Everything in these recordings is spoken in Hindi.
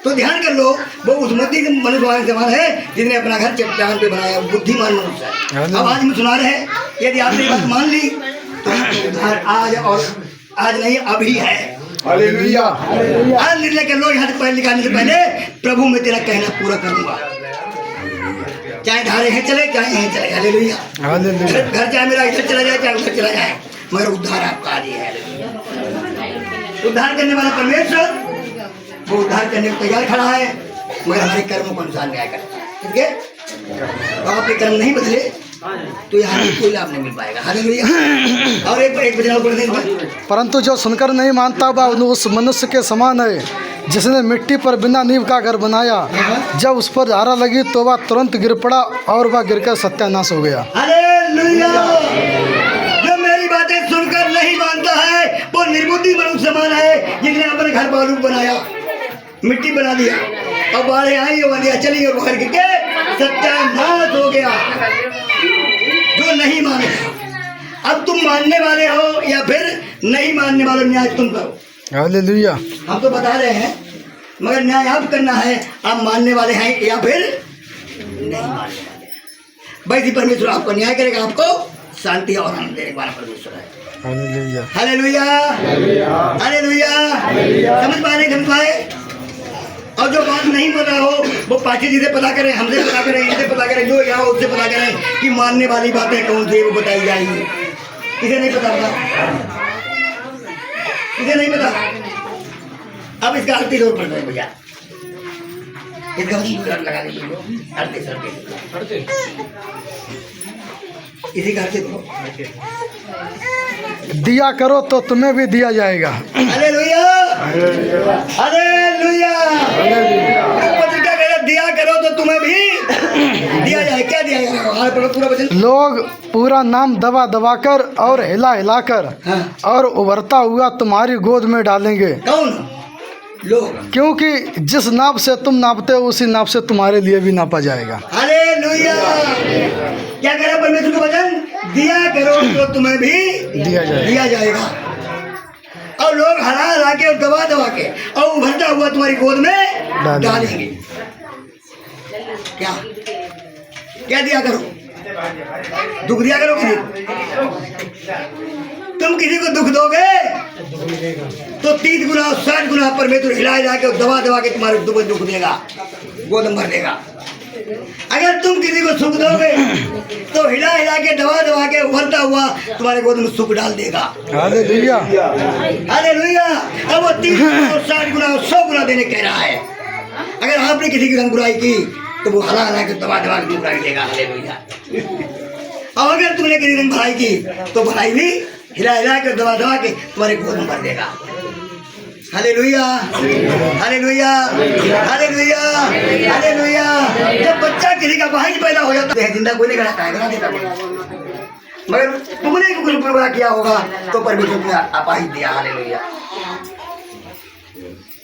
तो ध्यान कर लो, वो उस मध्य के मनुष्य समान है जिसने अपना घर चट्टान पे बनाया, बुद्धिमान मनुष्य है। अब आज हम सुना रहे हैं, यदि आपने ये बात मान ली तो उद्धार आज और आज नहीं अभी है। हालेलुया। आज निर्णय कर लो, यहाँ से पहले निकालने से पहले प्रभु मैं तेरा कहना पूरा करूंगा, चाहे धारे हैं चले चाहे यहीं चले। हालेलुया। घर चाहे मेरा इधर चला जाए चाहे उधर चला जाए, मगर उद्धार आपका आज ही है। उद्धार करने वाला परमेश्वर वो उद्धार करने को तैयार खड़ा है, मगर हमारे कर्मों को अनुसार न्याय करता है। ठीक है, तो आपके कर्म नहीं बदले तो यहाँ कोई लाभ नहीं मिल पाएगा। हालेलुया। और एक वचन और पढ़ दें। परंतु जो सुनकर नहीं मानता वह उस मनुष्य के समान है जिसने मिट्टी पर बिना नींव का घर बनाया। जब उस पर धारा लगी तो वह तुरंत गिर पड़ा और वह गिरकर सत्यानाश हो गया। हालेलुया। जो मेरी बातें सुनकर नहीं मानता है वो निर्बुद्धि मनुष्य समान है जिसने अपने घर बालू बनाया, मिट्टी बना दिया और बाढ़ आई और दिया चली और बाहर गिर के सत्यानाश हो गया। जो नहीं माने, अब तुम मानने वाले हो या फिर नहीं मानने वाले, न्याय तुम करो। हालेलुया। हम तो बता रहे हैं, मगर न्याय आप करना है, आप मानने वाले हैं या फिर नहीं मानने वाले हैं। वैसे परमेश्वर आपको न्याय करेगा, आपको शांति और आनंद देने वाला परमेश्वर है। हालेलुया। हालेलुया। हालेलुया। समझ पाए नहीं समझ पाए? और जो बात नहीं पता हो वो पाची जी से पता करें, हमसे पता करें, इनसे पता करें, जो यहाँ उससे पता करें कि मानने वाली बातें कौन सी वो बताई जाएगी। किसे नहीं पता किसे नहीं पता। अब इसका आरती जोर पड़ रहा है भैया, इसका लगा लीजिए आरती इसी का आरती करो। दिया करो तो तुम्हें भी दिया जाएगा। हालेलुया। हालेलुया। पत्रिका कह दिया करो तो तुम्हें भी दिया जाए। क्या दिया जाएगा? पूरा वचन। लोग पूरा नाम दबा दबा कर और हिला हिला कर और उभरता हुआ तुम्हारी गोद में डालेंगे। कौन लोग? क्योंकि जिस नाप से तुम नापते हो उसी नाप से तुम्हारे लिए भी नापा जाएगा। हालेलुया। क्या कह रहा है परमेश्वर का वचन? दिया करो तो तुम्हें भी दिया जाएगा। और लोग हरा हरा के और दबा दबा के और उभरता हुआ तुम्हारी गोद में डालेंगे। क्या क्या दिया करो? दुख दिया करो किसी तुम किसी को दुख दोगे तो 30 गुना 60 गुना परमेश्वर हिला हिला के दबा दबा के तुम्हारे दुख देगा, गोद भर देगा। अगर तुम किसी को सुख दोगे तो हिला हिला के दबा दबा के उभरता हुआ तुम्हारे गोद में सुख डाल देगा। हालेलुया। हालेलुया। अब वो 30 गुना 60 गुना 100 गुना देने कह रहा है। अगर आपने किसी की रंग बुराई की तो वो हला हला के दबा दबा के बुराई देगा। हालेलुया। और अगर तुमने किसी रंग भलाई की तो भलाई भी हिला हिला के दबा दबा के तुम्हारे गोद में भर देगा। हालेलुया। हालेलुया। हालेलुया। हालेलुया। जब बच्चा किसी का बाहर पैदा हो जाता है, जिंदा कोई नहीं कराता है, करा देता कोई, मगर तुमने कुछ बुरा किया होगा तो परमेश्वर ने अपाहिज दिया। हालेलुया।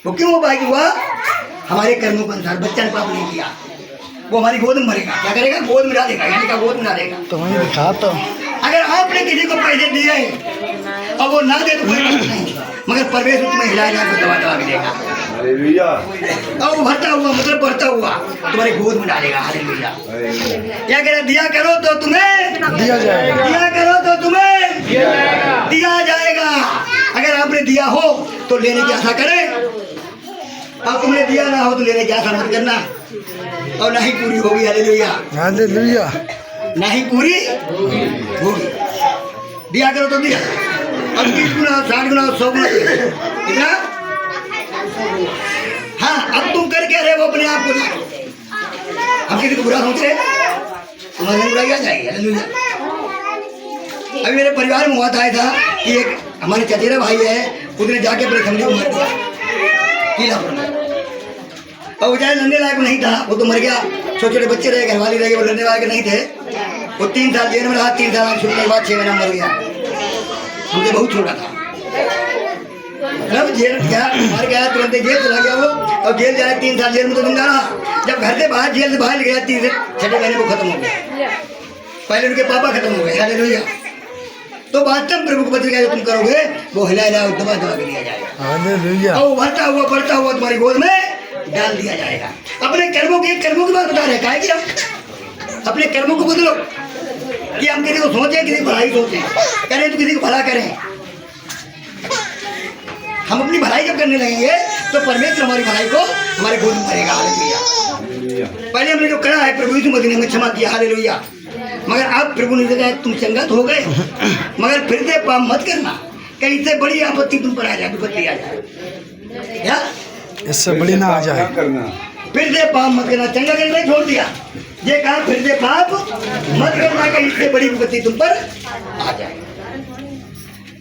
वो क्यों अपाहिज हुआ? हमारे कर्मों के अनुसार। बच्चा ने पाप नहीं किया, वो हमारी गोद में मरेगा। क्या करेगा? गोद में डालेगा, यानी का गोद में डालेगा। तो वही दिखा तो अगर आपने किसी को पैसे दिए और वो ना दे तो कोई बात नहीं, मगर परमेश्वर तुम्हें हिला हिला के दबा दबा के देगा। हालेलुया। और उभरता हुआ मतलब बढ़ता हुआ तुम्हारे गोद में डालेगा। हालेलुया। क्या कह रहे? दिया करो तो तुम्हें दिया जाएगा। दिया करो तो तुम्हें दिया जाएगा। अगर आपने दिया हो तो लेने की आशा करें, और तुमने दिया ना हो तो लेने की आशा मत करना, और ना ही पूरी होगी। हालेलुया। हालेलुया। ना ही पूरी होगी। दिया करो तो दिया, अब 30 गुना 60 गुना 100 गुना इतना। हाँ, अब तुम कर क्या रहे हो अपने आप को? हम किसी को बुरा सोच रहे, तुम्हारे बुराई आ जाएगी। हालेलुया। अभी मेरे परिवार में हुआ था ऐसा कि एक हमारे चचेरा भाई है, उसने जाके अपने समझे को मार दिया किला पर, और वो चाहे लड़ने लायक नहीं था, वो तो मर गया। छोटे छोटे बच्चे रहे, घरवाली रह गए, वो लड़ने लायक नहीं थे। वो 3 साल जेल में रहा, 3 साल छूटने के बाद 6 महीना मर गया। मुझे बहुत छोटा था, मतलब जेल गया, मर गया, तुरंत जेल चला गया वो, और जेल जाए 3 साल जेल में तो जिंदा रहा। जब घर से बाहर जेल से बाहर गया 3 से 6 महीने को खत्म हो गया। पहले उनके पापा खत्म हो गए। हालेलुया। तो वास्तव प्रभु को पत्रिका जो तुम करोगे वो हिला हिला दबा दबा के दिया जाएगा। हालेलुया। और उभरता हुआ बढ़ता हुआ तुम्हारी गोद में डाल दिया जाएगा। अपने कर्मों की बात बता रहे हैं कि हम अपने कर्मों को बदलो, कि हम किसी को सोचें, किसी को भलाई सोचें, करें तो किसी को भला करें। हम अपनी भलाई जब करने लगेंगे तो परमेश्वर हमारी भलाई को हमारे गोद में भरेगा। हालेलुया। पहले हमने जो करा है प्रभु यीशु मसीह ने हमें क्षमा किया। हालेलुया। मगर अब प्रभु ने कहा तुम चंगा तो हो गए, मगर फिर से पाप मत करना, कहीं से बड़ी आपत्ति तुम पर आ जाए, विपत्ति आ जाए, क्या इससे बड़ी ना आ जाए। करना फिर से पाप मत करना। चंगा करना नहीं छोड़ दिया, ये कहा फिर से पाप मत करना, कहीं से बड़ी विपत्ति तुम पर आ जाए।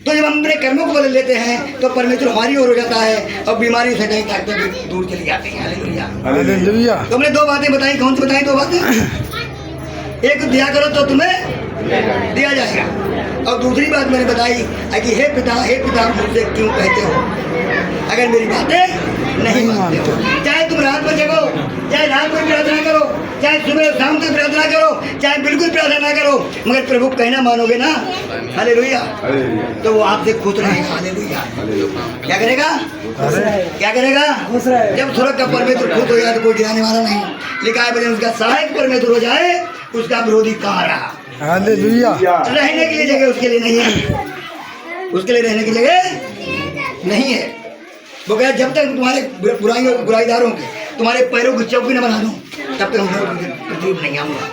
तो जब हम अपने कर्मों को बदल लेते हैं तो परमेश्वर हमारी ओर हो जाता है और बीमारी से नहीं ताकत भी दूर चली जाती है। हालेलुया। हालेलुया। तो हमने दो बातें बताई, कौन सी बताई? दो बातें। एक दिया करो तो तुम्हें दिया जाएगा, और दूसरी बात मैंने बताई है कि हे पिता मुझसे क्यों कहते हो अगर मेरी बातें नहीं मानते हो। चाहे तुम रात में जगो, चाहे रात में प्रार्थना करो, चाहे सुबह शाम तक प्रार्थना करो, चाहे बिल्कुल प्रार्थना ना करो, मगर प्रभु कहना मानोगे ना, हालेलुया, तो वो आपसे खुश रहेगा। हालेलुया। क्या करेगा? क्या करेगा? जब स्वर्ग का परमेश्वर खुश हो जाए तो कोई गिराने वाला नहीं। लिखा है भजन उसका सहायक परमेश्वर हो जाए, उसका विरोधी कहाँ रहा। हालेलुया। रहने के लिए जगह उसके लिए नहीं है, उसके लिए रहने की जगह नहीं है। वो कहा जब तक तुम्हारे बुराइदारों के तुम्हारे पैरों की चौकी न बना दूं तब तक हम पृथ्वी नहीं आऊंगा।